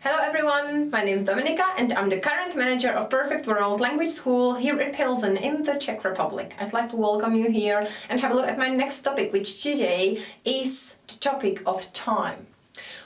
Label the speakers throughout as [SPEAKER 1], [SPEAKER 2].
[SPEAKER 1] Hello everyone, my name is Dominika and I'm the current manager of Perfect World Language School here in Pilsen in the Czech Republic. I'd like to welcome you here and have a look at my next topic, which today is the topic of time.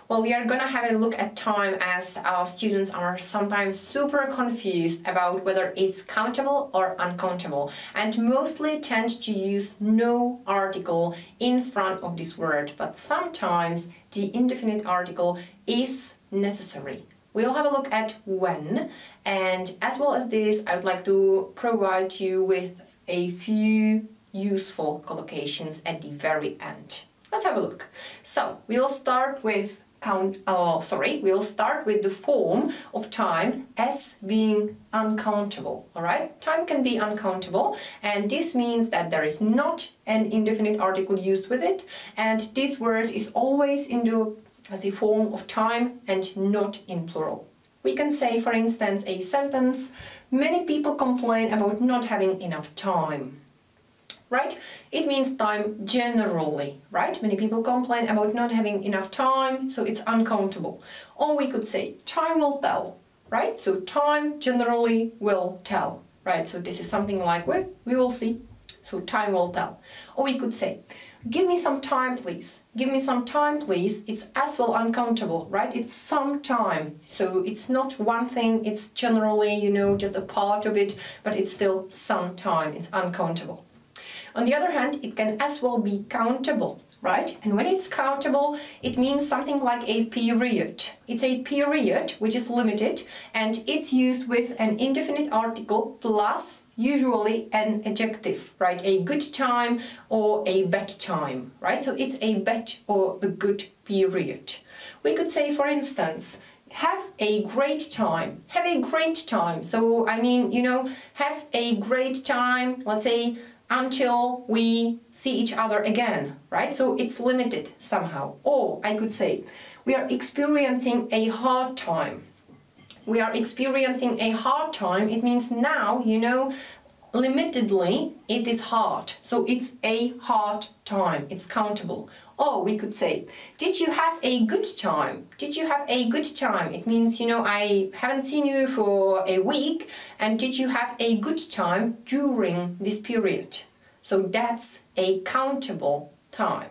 [SPEAKER 1] Well, we are gonna have a look at time as our students are sometimes super confused about whether it's countable or uncountable and mostly tend to use no article in front of this word, but sometimes the indefinite article is necessary. We'll have a look at when, and as well as this, I would like to provide you with a few useful collocations at the very end. Let's have a look. So we'll start with we'll start with the form of time as being uncountable. All right, time can be uncountable, and this means that there is not an indefinite article used with it, and this word is always in the form of time and not in plural. We can say, for instance, a sentence: many people complain about not having enough time. Right? It means time generally, right? Many people complain about not having enough time, so it's uncountable. Or we could say, time will tell, right? So time generally will tell, right? So this is something like, we will see, so time will tell. Or we could say, give me some time, please. Give me some time, please. It's as well uncountable, right? It's some time. So it's not one thing, it's generally, just a part of it, but it's still some time. It's uncountable. On the other hand, it can as well be countable, right? And when it's countable, it means something like a period. It's a period which is limited, and it's used with an indefinite article plus usually an adjective, right? A good time or a bad time, right? So it's a bad or a good period. We could say, for instance, have a great time. Have a great time. So, have a great time, let's say, until we see each other again, right? So it's limited somehow. Or I could say, we are experiencing a hard time. We are experiencing a hard time. It means now, limitedly, it is hard. So it's a hard time. It's countable. Or we could say, did you have a good time? Did you have a good time? It means, I haven't seen you for a week, and did you have a good time during this period? So that's a countable time.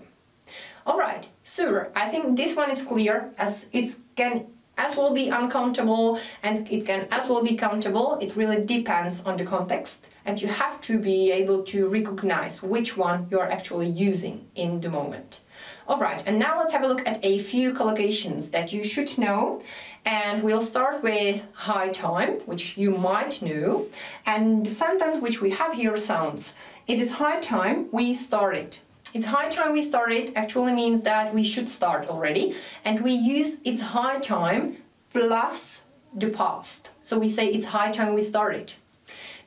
[SPEAKER 1] All right, super. I think this one is clear, as it can as well be uncountable and it can as well be countable. It really depends on the context, and you have to be able to recognize which one you're actually using in the moment. All right, and now let's have a look at a few collocations that you should know. And we'll start with high time, which you might know. And the sentence which we have here sounds, it is high time we started. It's high time we started actually means that we should start already. And we use it's high time plus the past. So we say it's high time we started.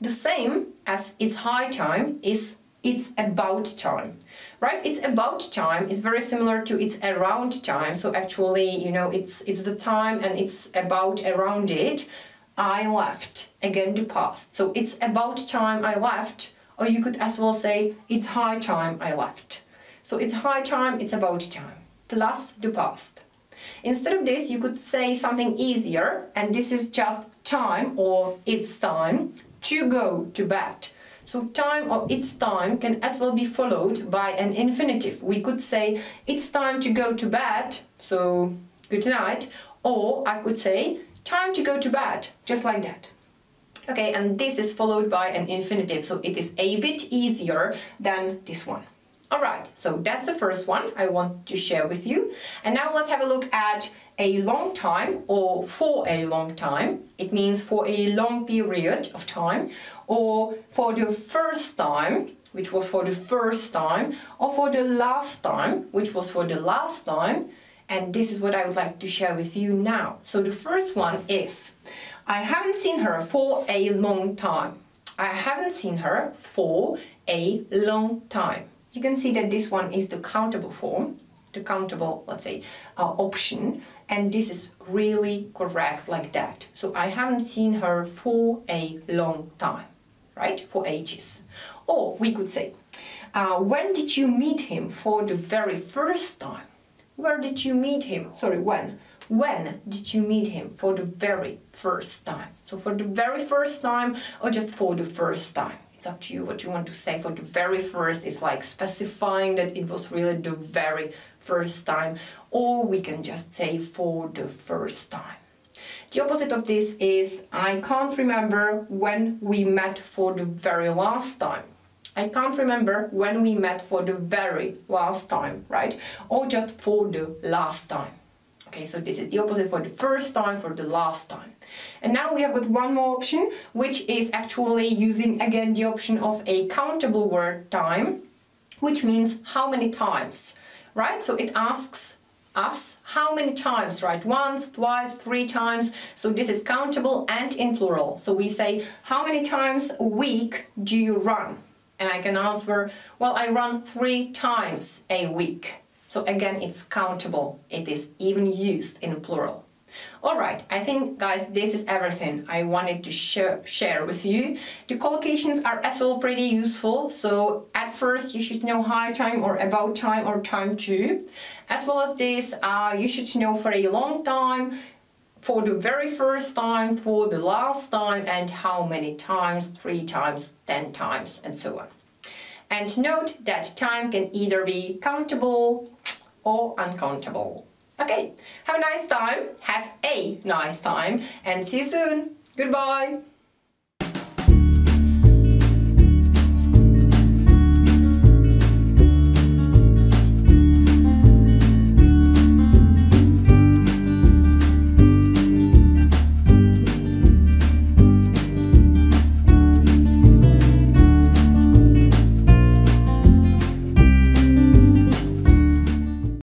[SPEAKER 1] The same as it's high time is it's about time. Right? It's about time is very similar to it's around time. So actually, it's the time and it's about around it. I left, again the past. So it's about time I left, or you could as well say it's high time I left. So it's high time, it's about time, plus the past. Instead of this, you could say something easier, and this is just time or it's time to go to bed. So time or it's time can as well be followed by an infinitive. We could say it's time to go to bed, so good night, or I could say time to go to bed, just like that. Okay, and this is followed by an infinitive, so it is a bit easier than this one. All right, so that's the first one I want to share with you. And now let's have a look at a long time or for a long time. It means for a long period of time, or for the first time, which was for the first time, or for the last time, which was for the last time. And this is what I would like to share with you now. So the first one is, I haven't seen her for a long time. I haven't seen her for a long time. You can see that this one is the countable form, the countable, let's say, option, and this is really correct like that. So I haven't seen her for a long time, right? For ages. Or we could say, when did you meet him for the very first time? Where did you meet him? Sorry, when? When did you meet him for the very first time? So for the very first time or just for the first time? It's up to you what you want to say. For the very first is like specifying that it was really the very first time, or we can just say for the first time. The opposite of this is I can't remember when we met for the very last time. I can't remember when we met for the very last time, right? Or just for the last time. Okay, so this is the opposite for the first time, for the last time. And now we have got one more option, which is actually using again the option of a countable word time, which means how many times, right? So it asks us how many times, right? Once, twice, 3 times. So this is countable and in plural. So we say, how many times a week do you run? And I can answer, well, I run 3 times a week. So again, it's countable. It is even used in plural. All right, I think, guys, this is everything I wanted to share with you. The collocations are as well pretty useful. So at first, you should know high time or about time or time to. As well as this, you should know for a long time, for the very first time, for the last time, and how many times, 3 times, 10 times, and so on. And note that time can either be countable or uncountable. Okay, have a nice time, and see you soon. Goodbye.